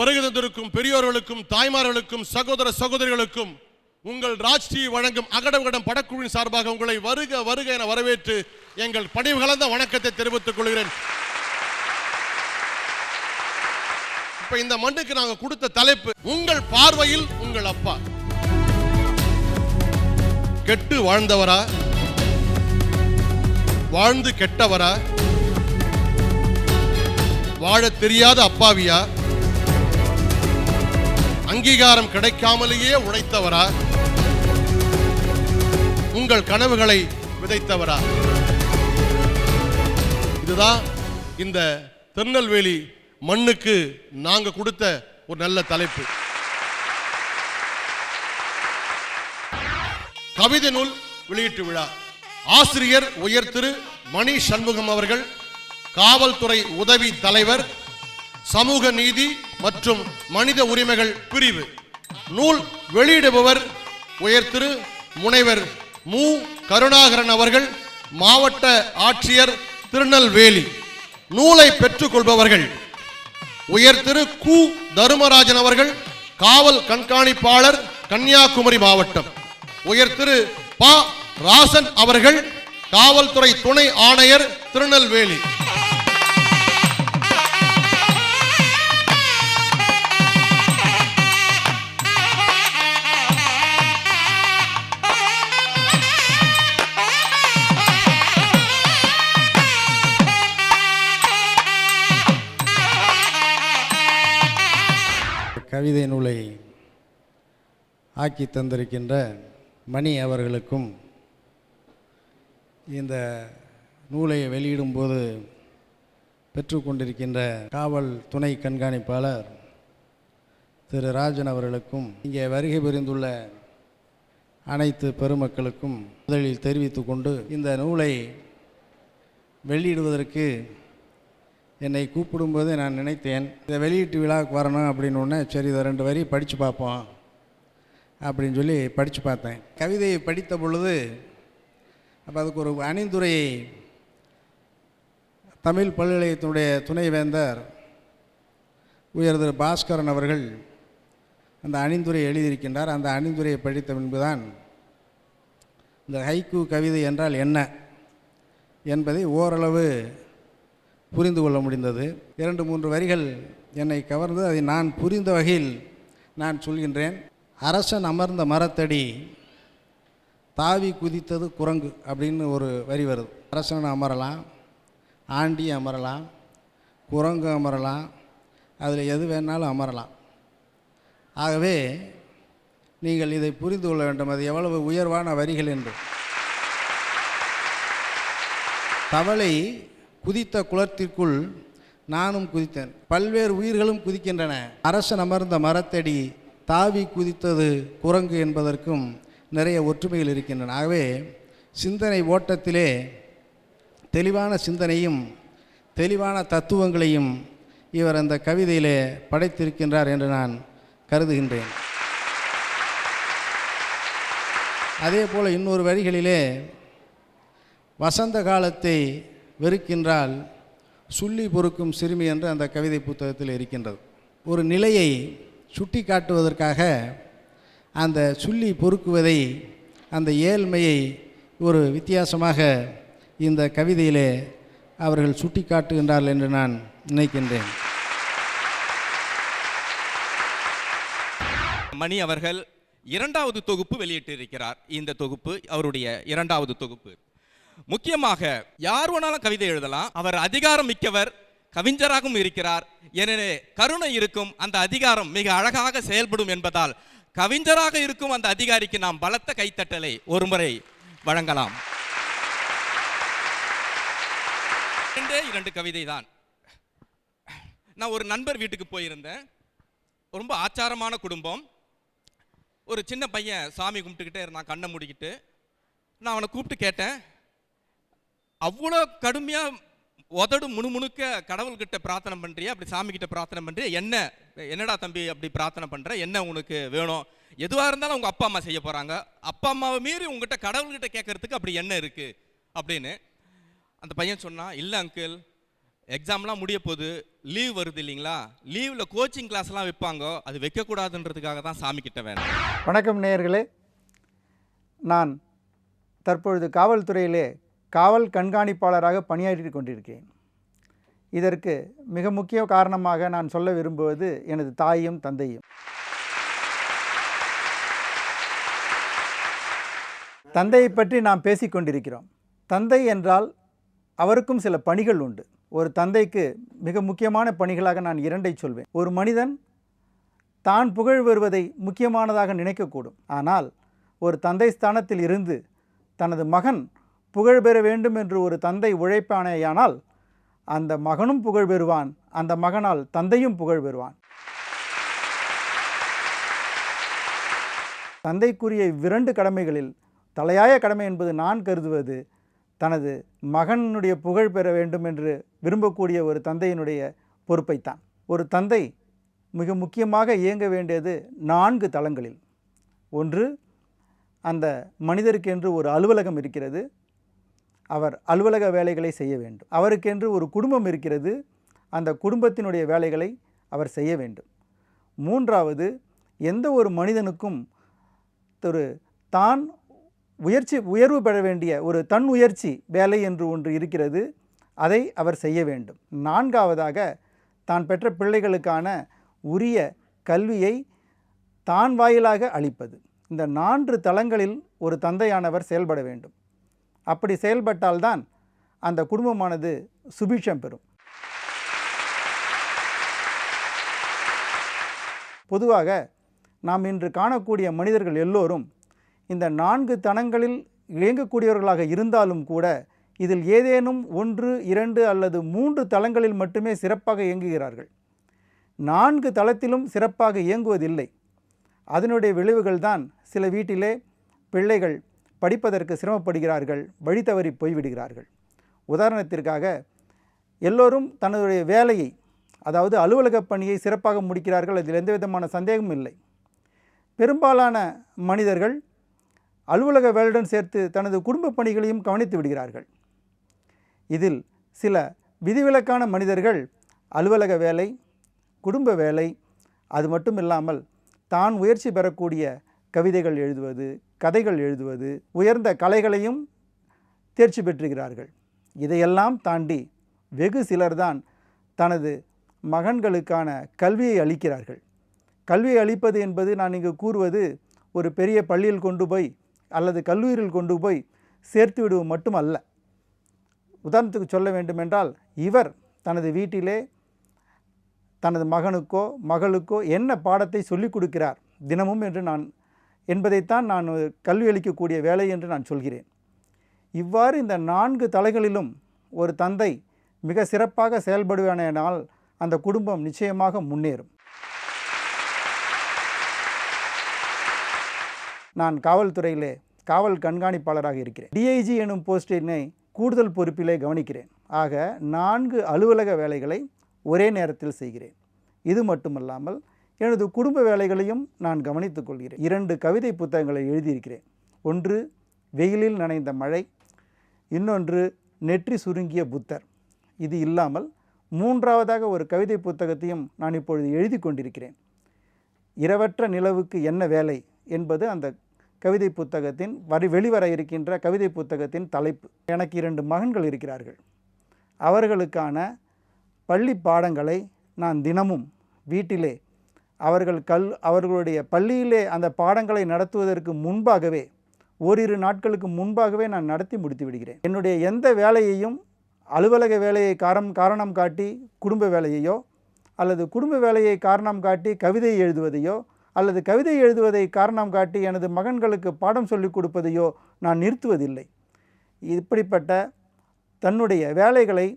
வருகை தந்திருக்கும் பெரியோர்களுக்கும் தாய்மார்களுக்கும் சகோதர சகோதரிகளுக்கும் உங்கள் ராஜ் டிவி வழங்கும் அகடவிகடம் படக்குழுவின் சார்பாக உங்களை வருக வருக என வரவேற்று எங்கள் பணிவு கலந்த வணக்கத்தை தெரிவித்துக் கொள்கிறேன். இப்ப இந்த மண்ணுக்கு நாங்க கொடுத்த தலைப்பு, உங்கள் பார்வையில் உங்கள் அப்பா கெட்டு வாழ்ந்தவரா, வாழ்ந்து கெட்டவரா, வாழ தெரியாத அப்பாவியா, அங்கீகாரம் கிடைக்காமலேயே உழைத்தவரா, உங்கள் கனவுகளை விதைத்தவரா? இதுதான் இந்த திருநெல்வேலி மண்ணுக்கு நாங்க கொடுத்த ஒரு நல்ல தலைப்பு. கவிதை நூல் வெளியீட்டு விழா. ஆசிரியர் உயர் திரு மணி சண்முகம் அவர்கள், காவல்துறை உதவி தலைவர், சமூக நீதி மற்றும் மனித உரிமைகள் பிரிவு. நூல் வெளியிடுபவர் உயர் திரு முனைவர் மு கருணாகரன் அவர்கள், மாவட்ட ஆட்சியர் திருநெல்வேலி. நூலை பெற்றுக் கொள்பவர்கள் உயர் திரு கு தருமராஜன் அவர்கள், காவல் கண்காணிப்பாளர், கன்னியாகுமரி மாவட்டம். உயர் திரு ப ராசன் அவர்கள், காவல்துறை துணை ஆணையர், திருநெல்வேலி. கவிதை நூலை ஆக்கி தந்திருக்கின்ற மணி அவர்களுக்கும், இந்த நூலை வெளியிடும்போது பெற்றுக்கொண்டிருக்கின்ற காவல் துணை கண்காணிப்பாளர் திரு ராஜன் அவர்களுக்கும், இங்கே வருகை புரிந்துள்ள அனைத்து பெருமக்களுக்கும் முதலில் தெரிவித்து கொண்டு, இந்த நூலை வெளியிடுவதற்கு என்னை கூப்பிடும்போது நான் நினைத்தேன், இந்த வெளியீட்டு விழாவுக்கு வரணும் அப்படின்னு. சரி, இதை 2 வரி படித்து பார்ப்போம் அப்படின்னு சொல்லி படித்து பார்த்தேன். கவிதையை படித்த பொழுது அப்போ அதுக்கு ஒரு அணிந்துரையை தமிழ் பல்கலைக்கழகத்தினுடைய துணைவேந்தர் உயர் திரு பாஸ்கரன் அவர்கள் அந்த அணிந்துரையை எழுதியிருக்கின்றார். அந்த அணிந்துரையை படித்த பின்புதான் இந்த ஹைக்கூ கவிதை என்றால் என்ன என்பதை ஓரளவு புரிந்து கொள்ள முடிந்தது. 2-3 வரிகள் என்னை கவர்ந்து, அதை நான் புரிந்த வகையில் நான் சொல்கின்றேன். அரசன் அமர்ந்த மரத்தடி தாவி குதித்தது குரங்கு அப்படின்னு ஒரு வரி வருது. அரசன் அமரலாம், ஆண்டி அமரலாம், குரங்கு அமரலாம், அதில் எது வேணாலும் அமரலாம். ஆகவே நீங்கள் இதை புரிந்து கொள்ள வேண்டும், அது எவ்வளவு உயர்வான வரிகள் என்று. தவளை குதித்த குளத்திற்குள் நானும் குதித்தேன், பல்வேறு உயிர்களும் குதிக்கின்றன. அரசன் அமர்ந்த மரத்தடி தாவி குதித்தது குரங்கு என்பதற்கும் நிறைய ஒற்றுமைகள் இருக்கின்றன. ஆகவே சிந்தனை ஓட்டத்திலே தெளிவான சிந்தனையும் தெளிவான தத்துவங்களையும் இவர் அந்த கவிதையிலே படைத்திருக்கின்றார் என்று நான் கருதுகின்றேன். அதே போல் இன்னொரு வரிகளிலே, வசந்த காலத்தை வெறுக்கின்றால் சுள்ளி பொறுக்கும் சிறுமி என்று அந்த கவிதை புத்தகத்தில் இருக்கின்றது. ஒரு நிலையை சுட்டி காட்டுவதற்காக அந்த சுள்ளி பொறுக்குவதை, அந்த ஏழ்மையை ஒரு வித்தியாசமாக இந்த கவிதையிலே அவர்கள் சுட்டி காட்டுகின்றார்கள் என்று நான் நினைக்கின்றேன். மணி அவர்கள் 2வது தொகுப்பு வெளியிட்டிருக்கிறார். இந்த தொகுப்பு அவருடைய 2வது தொகுப்பு. முக்கியமாக யார் வேணாலும் கவிதை எழுதலாம், அவர் அதிகாரம் மிக்கவர், கவிஞராகவும் இருக்கிறார். எனவே கருணை இருக்கும், அந்த அதிகாரம் மிக அழகாக செயல்படும் என்பதால் கவிஞராக இருக்கும் அந்த அதிகாரிக்கு நாம் பலத்த கைத்தட்டலை ஒருமுறை வழங்கலாம். 2 கவிதை தான். நான் ஒரு நண்பர் வீட்டுக்கு போயிருந்தேன். ரொம்ப ஆச்சாரமான குடும்பம். ஒரு சின்ன பையன் சாமி கும்பிட்டுக்கிட்டே இருந்தான், கண்ணை மூடிக்கிட்டு. நான் அவனை கூப்பிட்டு கேட்டேன், அவ்வளோ கடுமையாக உதடு முணுமுணுக்க கடவுள்கிட்ட பிரார்த்தனை பண்ணுறியா, அப்படி சாமிக்கிட்ட பிரார்த்தனை பண்ணுறியா, என்னடா தம்பி அப்படி பிரார்த்தனை பண்ணுற, என்ன உனக்கு வேணும், எதுவாக இருந்தாலும் உங்கள் அப்பா அம்மா செய்ய போகிறாங்க, அப்பா அம்மாவை மீறி உங்ககிட்ட கடவுள்கிட்ட கேட்கறதுக்கு அப்படி என்ன இருக்குது அப்படின்னு. அந்த பையன் சொன்னான், இல்லை அங்கிள், எக்ஸாம்லாம் முடிய போது லீவ் வருது இல்லைங்களா, லீவில் கோச்சிங் கிளாஸ்லாம் வைப்பாங்க, அது வைக்கக்கூடாதுன்றதுக்காக தான் சாமி கிட்ட வேணும். வணக்கம் நேயர்களே, நான் தற்பொழுது காவல்துறையிலே காவல் கண்காணிப்பாளராக பணியாற்றி கொண்டிருக்கிறேன். இதற்கு மிக முக்கிய காரணமாக நான் சொல்ல விரும்புவது எனது தாயும் தந்தையும். தந்தையை பற்றி நாம் பேசிக்கொண்டிருக்கிறோம். தந்தை என்றால் அவருக்கும் சில பணிகள் உண்டு. ஒரு தந்தைக்கு மிக முக்கியமான பணிகளாக நான் இரண்டை சொல்வேன். ஒரு மனிதன் தான் புகழ் பெறுவதை முக்கியமானதாக நினைக்கக்கூடும். ஆனால் ஒரு தந்தை ஸ்தானத்தில் இருந்து தனது மகன் புகழ் பெற வேண்டும் என்று ஒரு தந்தை உழைப்பானேயானால் அந்த மகனும் புகழ் பெறுவான், அந்த மகனால் தந்தையும் புகழ் பெறுவான். தந்தைக்குரிய இவ்விரண்டு கடமைகளில் தலையாய கடமை என்பது நான் கருதுவது தனது மகனுடைய புகழ் பெற வேண்டும் என்று விரும்பக்கூடிய ஒரு தந்தையினுடைய பொறுப்பைத்தான். ஒரு தந்தை மிக முக்கியமாக இயங்க வேண்டியது 4 தளங்களில். ஒன்று, அந்த மனிதருக்கென்று ஒரு அலுவலகம் இருக்கிறது, அவர் அலுவலக வேலைகளை செய்ய வேண்டும். அவருக்கென்று ஒரு குடும்பம் இருக்கிறது, அந்த குடும்பத்தினுடைய வேலைகளை அவர் செய்ய வேண்டும். 3வது, எந்த ஒரு மனிதனுக்கும் ஒரு தான் உயர்வு பெற வேண்டிய ஒரு தன் உயர்ச்சி வேலை என்று ஒன்று இருக்கிறது, அதை அவர் செய்ய வேண்டும். 4வதாக, தான் பெற்ற பிள்ளைகளுக்கான உரிய கல்வியை தான் வாயிலாக அளிப்பது. இந்த 4 தளங்களில் ஒரு தந்தையானவர் செயல்பட வேண்டும். அப்படி செயல்பட்டால்தான் அந்த குடும்பமானது சுபிட்சம் பெறும். பொதுவாக நாம் இன்று காணக்கூடிய மனிதர்கள் எல்லோரும் இந்த 4 தளங்களில் இயங்கக்கூடியவர்களாக இருந்தாலும் கூட இதில் ஏதேனும் 1, 2 அல்லது 3 தளங்களில் மட்டுமே சிறப்பாக இயங்குகிறார்கள். 4 தளத்திலும் சிறப்பாக இயங்குவதில்லை. அதனுடைய விளைவுகள் தான் சில வீட்டிலே பிள்ளைகள் படிப்பதற்கு சிரமப்படுகிறார்கள், வழி தவறி போய்விடுகிறார்கள். உதாரணத்திற்காக, எல்லோரும் தன்னுடைய வேலையை, அதாவது அலுவலக பணியை சிறப்பாக முடிக்கிறார்கள், அதில் எந்த விதமான சந்தேகமும் இல்லை. பெரும்பாலான மனிதர்கள் அலுவலக வேலையுடன் சேர்த்து தனது குடும்ப பணிகளையும் கவனித்து விடுகிறார்கள். இதில் சில விதிவிலக்கான மனிதர்கள் அலுவலக வேலை, குடும்ப வேலை, அது மட்டும் இல்லாமல் தான் உயர்ச்சி பெறக்கூடிய கவிதைகள் எழுதுவது, கதைகள் எழுதுவது, உயர்ந்த கலைகளையும் தேர்ச்சி பெற்றிருக்கிறார்கள். இதையெல்லாம் தாண்டி வெகு சிலர்தான் தனது மகன்களுக்கான கல்வியை அளிக்கிறார்கள். கல்வியை அளிப்பது என்பது நான் இங்கு கூறுவது ஒரு பெரிய பள்ளியில் கொண்டு போய் அல்லது கல்லூரியில் கொண்டு போய் சேர்த்து விடுவது மட்டுமல்ல. உதாரணத்துக்கு சொல்ல வேண்டுமென்றால், இவர் தனது வீட்டிலே தனது மகனுக்கோ மகளுக்கோ என்ன பாடத்தை சொல்லிக் கொடுக்கிறார் தினமும் என்பதைத்தான் நான் கல்வி அளிக்கக்கூடிய வேலை என்று நான் சொல்கிறேன். இவ்வாறு இந்த 4 தளங்களிலும் ஒரு தந்தை மிக சிறப்பாக செயல்படுவானால் அந்த குடும்பம் நிச்சயமாக முன்னேறும். நான் காவல்துறையிலே காவல் கண்காணிப்பாளராக இருக்கிறேன். டிஐஜி எனும் போஸ்டினை கூடுதல் பொறுப்பிலே கவனிக்கிறேன். ஆக 4 அலுவலக வேலைகளை ஒரே நேரத்தில் செய்கிறேன். இது மட்டுமல்லாமல் எனது குடும்ப வேலைகளையும் நான் கவனித்துக் கொள்கிறேன். 2 கவிதை புத்தகங்களை எழுதியிருக்கிறேன். ஒன்று வெயிலில் நனைந்த மழை, இன்னொன்று நெற்றி சுருங்கிய புத்தர். இது இல்லாமல் 3வதாக ஒரு கவிதை புத்தகத்தையும் நான் இப்பொழுது எழுதி கொண்டிருக்கிறேன். இரவற்ற நிலவுக்கு என்ன வேலை என்பது அந்த கவிதை புத்தகத்தின் வெளிவர இருக்கின்ற கவிதை புத்தகத்தின் தலைப்பு. எனக்கு 2 மகன்கள் இருக்கிறார்கள். அவர்களுக்கான பள்ளி பாடங்களை நான் தினமும் வீட்டிலே அவர்களுடைய பள்ளியிலே அந்த பாடங்களை நடத்துவதற்கு முன்பாகவே, ஓரிரு நாட்களுக்கு முன்பாகவே நான் நடத்தி முடித்து விடுகிறேன். என்னுடைய எந்த வேலையையும் அலுவலக வேலையை காரணம் காட்டி குடும்ப வேலையையோ, அல்லது குடும்ப வேலையை காரணம் காட்டி கவிதை எழுதுவதையோ, அல்லது கவிதை எழுதுவதை காரணம் காட்டி எனது மகன்களுக்கு பாடம் சொல்லிக் கொடுப்பதையோ நான் நிறுத்துவதில்லை. இப்படிப்பட்ட தன்னுடைய வேலைகளை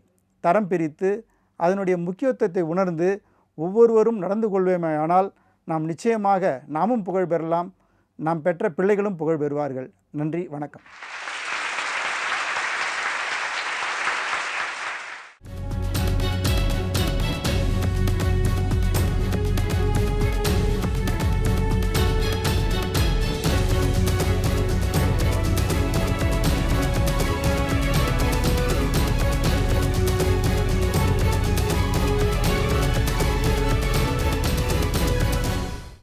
தரம் பிரித்து அதனுடைய முக்கியத்துவத்தை உணர்ந்து ஒவ்வொருவரும் நடந்து கொள்வேமானால் நாம் நிச்சயமாக நாமும் புகழ் பெறலாம், நாம் பெற்ற பிள்ளைகளும் புகழ் பெறுவார்கள். நன்றி, வணக்கம்.